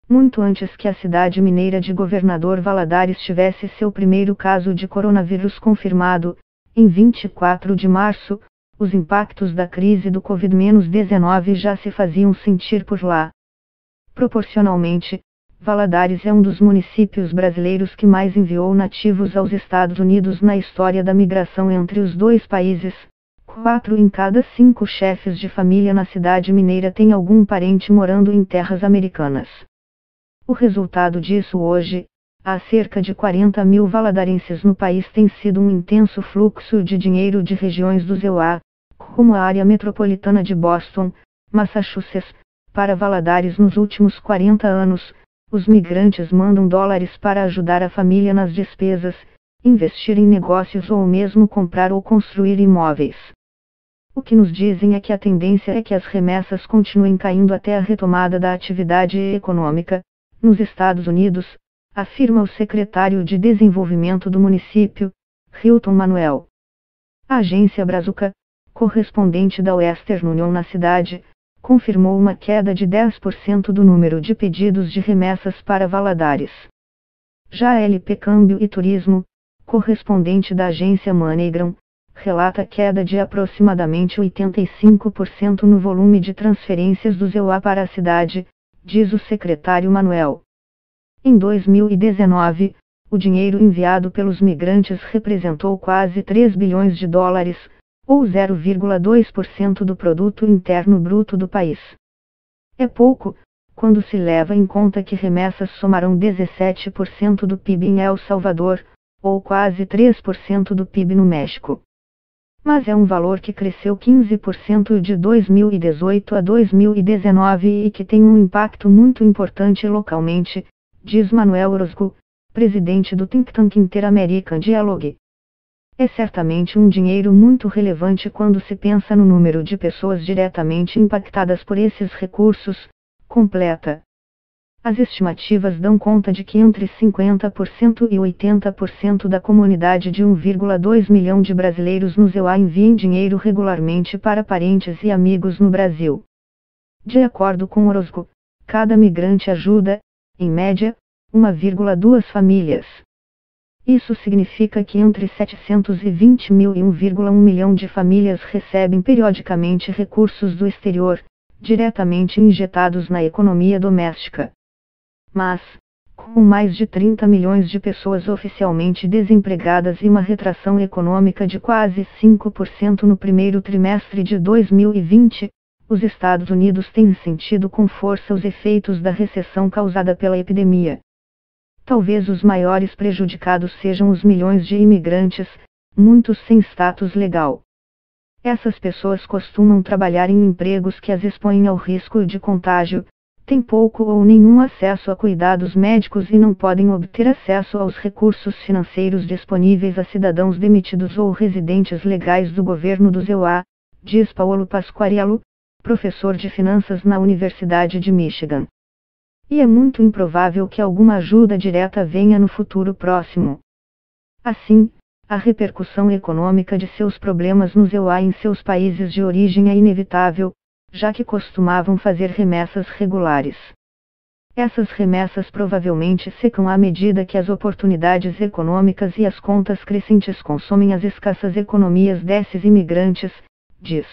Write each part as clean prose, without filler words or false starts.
muito antes que a cidade mineira de Governador Valadares tivesse seu primeiro caso de coronavírus confirmado, em 24 de março, os impactos da crise do Covid-19 já se faziam sentir por lá. Proporcionalmente, Valadares é um dos municípios brasileiros que mais enviou nativos aos Estados Unidos na história da migração entre os dois países. 4 em cada 5 chefes de família na cidade mineira têm algum parente morando em terras americanas. O resultado disso hoje, há cerca de 40 mil valadarenses no país, tem sido um intenso fluxo de dinheiro de regiões do EUA, como a área metropolitana de Boston, Massachusetts, para Valadares nos últimos 40 anos. Os migrantes mandam dólares para ajudar a família nas despesas, investir em negócios ou mesmo comprar ou construir imóveis. O que nos dizem é que a tendência é que as remessas continuem caindo até a retomada da atividade econômica, nos Estados Unidos, afirma o secretário de Desenvolvimento do município, Hilton Manuel. A agência Brazuca, correspondente da Western Union na cidade, confirmou uma queda de 10% do número de pedidos de remessas para Valadares. Já a LP Câmbio e Turismo, correspondente da agência MoneyGram, relata queda de aproximadamente 85% no volume de transferências do EUA para a cidade, diz o secretário Manuel. Em 2019, o dinheiro enviado pelos migrantes representou quase 3 bilhões de dólares, ou 0,2% do produto interno bruto do país. É pouco, quando se leva em conta que remessas somaram 17% do PIB em El Salvador, ou quase 3% do PIB no México. Mas é um valor que cresceu 15% de 2018 a 2019 e que tem um impacto muito importante localmente, diz Manuel Orozco, presidente do think tank Inter-American Dialogue. É certamente um dinheiro muito relevante quando se pensa no número de pessoas diretamente impactadas por esses recursos, completa. As estimativas dão conta de que entre 50% e 80% da comunidade de 1,2 milhão de brasileiros no EUA enviem dinheiro regularmente para parentes e amigos no Brasil. De acordo com Orozco, cada migrante ajuda, em média, 1,2 famílias. Isso significa que entre 720 mil e 1,1 milhão de famílias recebem periodicamente recursos do exterior, diretamente injetados na economia doméstica. Mas, com mais de 30 milhões de pessoas oficialmente desempregadas e uma retração econômica de quase 5% no primeiro trimestre de 2020, os Estados Unidos têm sentido com força os efeitos da recessão causada pela epidemia. Talvez os maiores prejudicados sejam os milhões de imigrantes, muitos sem status legal. Essas pessoas costumam trabalhar em empregos que as expõem ao risco de contágio, têm pouco ou nenhum acesso a cuidados médicos e não podem obter acesso aos recursos financeiros disponíveis a cidadãos demitidos ou residentes legais do governo do EUA, diz Paulo Pasquariello, professor de finanças na Universidade de Michigan. E é muito improvável que alguma ajuda direta venha no futuro próximo. Assim, a repercussão econômica de seus problemas nos EUA em seus países de origem é inevitável, já que costumavam fazer remessas regulares. Essas remessas provavelmente secam à medida que as oportunidades econômicas e as contas crescentes consomem as escassas economias desses imigrantes, diz.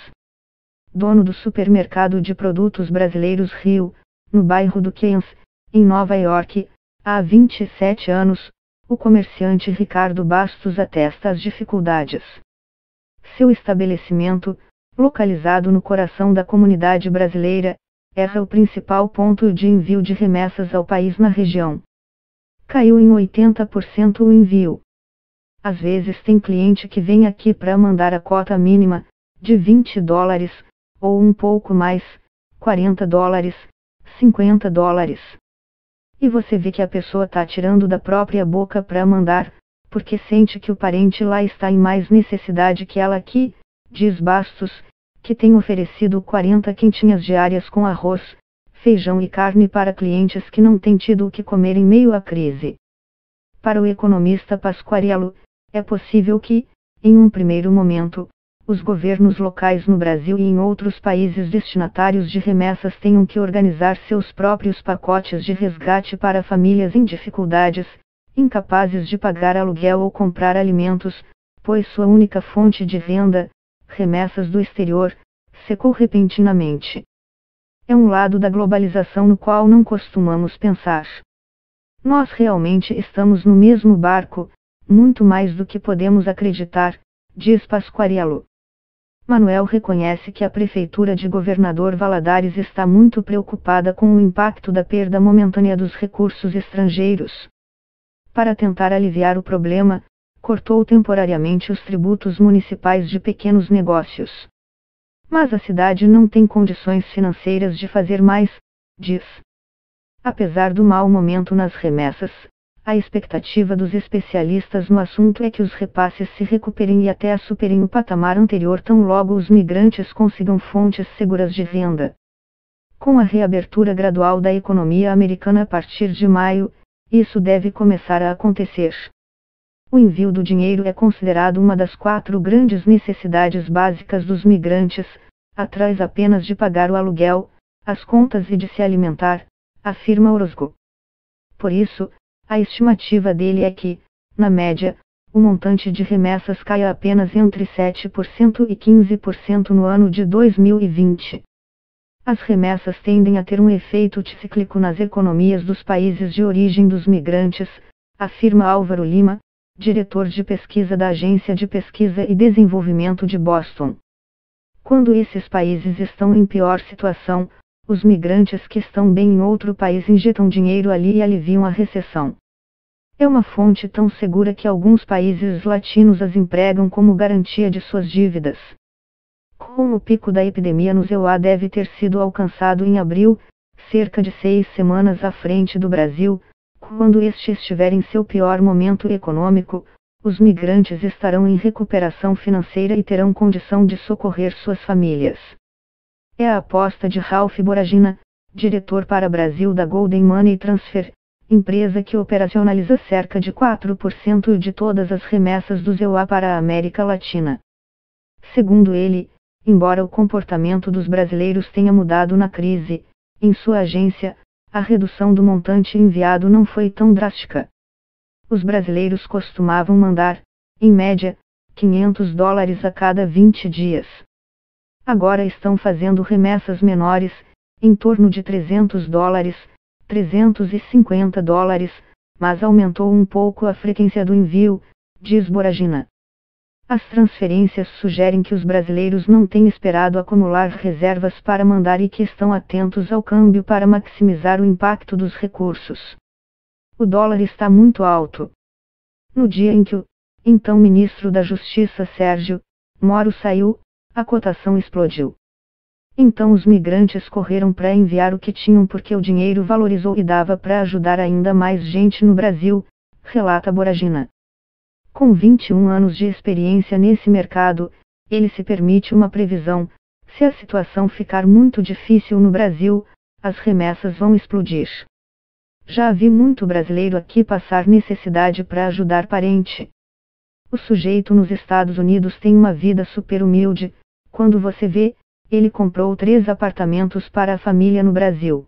Dono do supermercado de produtos brasileiros Rio, no bairro do Queens, em Nova York, há 27 anos, o comerciante Ricardo Bastos atesta as dificuldades. Seu estabelecimento, localizado no coração da comunidade brasileira, era o principal ponto de envio de remessas ao país na região. Caiu em 80% o envio. Às vezes tem cliente que vem aqui para mandar a cota mínima, de $20, ou um pouco mais, $40, $50. E você vê que a pessoa tá tirando da própria boca para mandar, porque sente que o parente lá está em mais necessidade que ela aqui, diz Bastos, que tem oferecido 40 quentinhas diárias com arroz, feijão e carne para clientes que não têm tido o que comer em meio à crise. Para o economista Pasquariello, é possível que, em um primeiro momento, os governos locais no Brasil e em outros países destinatários de remessas tenham que organizar seus próprios pacotes de resgate para famílias em dificuldades, incapazes de pagar aluguel ou comprar alimentos, pois sua única fonte de renda, remessas do exterior, secou repentinamente. É um lado da globalização no qual não costumamos pensar. Nós realmente estamos no mesmo barco, muito mais do que podemos acreditar, diz Pasquariello. Manuel reconhece que a prefeitura de Governador Valadares está muito preocupada com o impacto da perda momentânea dos recursos estrangeiros. Para tentar aliviar o problema, cortou temporariamente os tributos municipais de pequenos negócios. Mas a cidade não tem condições financeiras de fazer mais, diz. Apesar do mau momento nas remessas, a expectativa dos especialistas no assunto é que os repasses se recuperem e até superem o patamar anterior tão logo os migrantes consigam fontes seguras de renda. Com a reabertura gradual da economia americana a partir de maio, isso deve começar a acontecer. O envio do dinheiro é considerado uma das 4 grandes necessidades básicas dos migrantes, atrás apenas de pagar o aluguel, as contas e de se alimentar, afirma Orozco. Por isso, a estimativa dele é que, na média, o montante de remessas caia apenas entre 7% e 15% no ano de 2020. As remessas tendem a ter um efeito cíclico nas economias dos países de origem dos migrantes, afirma Álvaro Lima, diretor de pesquisa da Agência de Pesquisa e Desenvolvimento de Boston. Quando esses países estão em pior situação, os migrantes que estão bem em outro país injetam dinheiro ali e aliviam a recessão. É uma fonte tão segura que alguns países latinos as empregam como garantia de suas dívidas. Como o pico da epidemia no EUA deve ter sido alcançado em abril, cerca de 6 semanas à frente do Brasil, quando este estiver em seu pior momento econômico, os migrantes estarão em recuperação financeira e terão condição de socorrer suas famílias. É a aposta de Ralph Boragina, diretor para Brasil da Golden Money Transfer, empresa que operacionaliza cerca de 4% de todas as remessas do EUA para a América Latina. Segundo ele, embora o comportamento dos brasileiros tenha mudado na crise, em sua agência, a redução do montante enviado não foi tão drástica. Os brasileiros costumavam mandar, em média, $500 a cada 20 dias. Agora estão fazendo remessas menores, em torno de $300, $350, mas aumentou um pouco a frequência do envio, diz Boragina. As transferências sugerem que os brasileiros não têm esperado acumular reservas para mandar e que estão atentos ao câmbio para maximizar o impacto dos recursos. O dólar está muito alto. No dia em que o, então ministro da Justiça Sérgio Moro saiu, a cotação explodiu. Então os migrantes correram para enviar o que tinham porque o dinheiro valorizou e dava para ajudar ainda mais gente no Brasil, relata Boragina. Com 21 anos de experiência nesse mercado, ele se permite uma previsão: se a situação ficar muito difícil no Brasil, as remessas vão explodir. Já vi muito brasileiro aqui passar necessidade para ajudar parente. O sujeito nos Estados Unidos tem uma vida super humilde, quando você vê, ele comprou 3 apartamentos para a família no Brasil.